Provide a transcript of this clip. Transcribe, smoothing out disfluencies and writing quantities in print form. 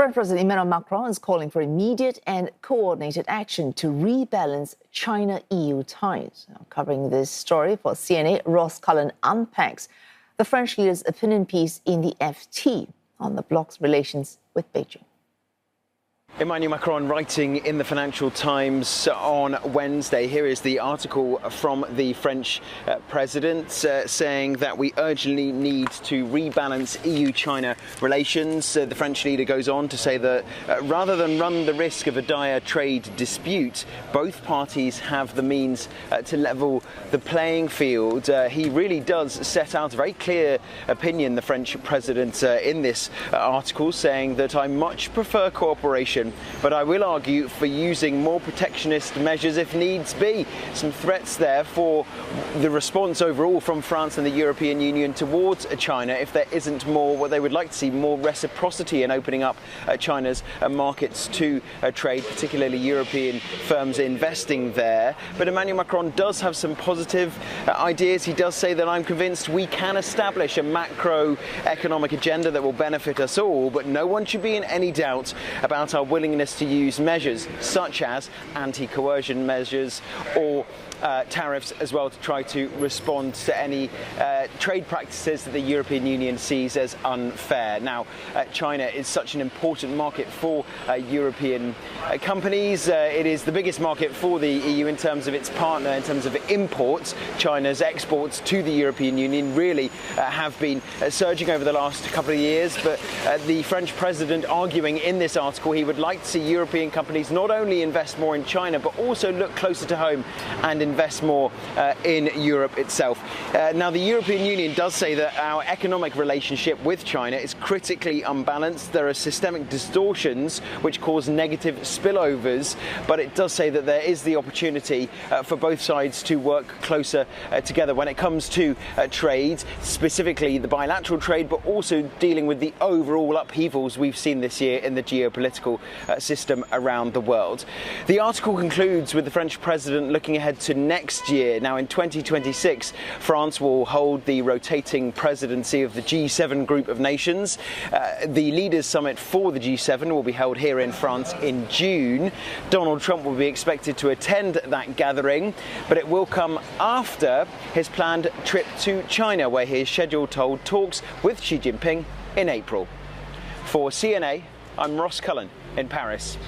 President Emmanuel Macron is calling for immediate and coordinated action to rebalance China-EU ties. Now, covering this story for CNA, Cullen unpacks the French leader's opinion piece in the FT on the bloc's relations with Beijing. Emmanuel Macron writing in the Financial Times on Wednesday. Here is the article from the French president saying that we urgently need to rebalance EU-China relations. The French leader goes on to say that rather than run the risk of a dire trade dispute, both parties have the means to level the playing field. He really does set out a very clear opinion, the French president, in this article, saying that I much prefer cooperation, but I will argue for using more protectionist measures if needs be. Some threats there for the response overall from France and the European Union towards China if there isn't more, what they would like to see, more reciprocity in opening up China's markets to trade, particularly European firms investing there. But Emmanuel Macron does have some positive ideas. He does say that I'm convinced we can establish a macroeconomic agenda that will benefit us all, but no one should be in any doubt about our willingness to use measures such as anti-coercion measures or tariffs as well to try to respond to any trade practices that the European Union sees as unfair. Now, China is such an important market for European companies. It is the biggest market for the EU in terms of its partner, in terms of imports. China's exports to the European Union really have been surging over the last couple of years, but the French president arguing in this article he would like to see European companies not only invest more in China, but also look closer to home and invest more in Europe itself. Now, the European Union does say that our economic relationship with China is critically unbalanced. There are systemic distortions which cause negative spillovers, but it does say that there is the opportunity for both sides to work closer together when it comes to trade, specifically the bilateral trade, but also dealing with the overall upheavals we've seen this year in the geopolitical system around the world. The article concludes with the French president looking ahead to next year. Now, in 2026, France will hold the rotating presidency of the G7 group of nations. The leaders' summit for the G7 will be held here in France in June. Donald Trump will be expected to attend that gathering, but it will come after his planned trip to China, where he is scheduled to hold talks with Xi Jinping in April. For CNA, I'm Cullen in Paris.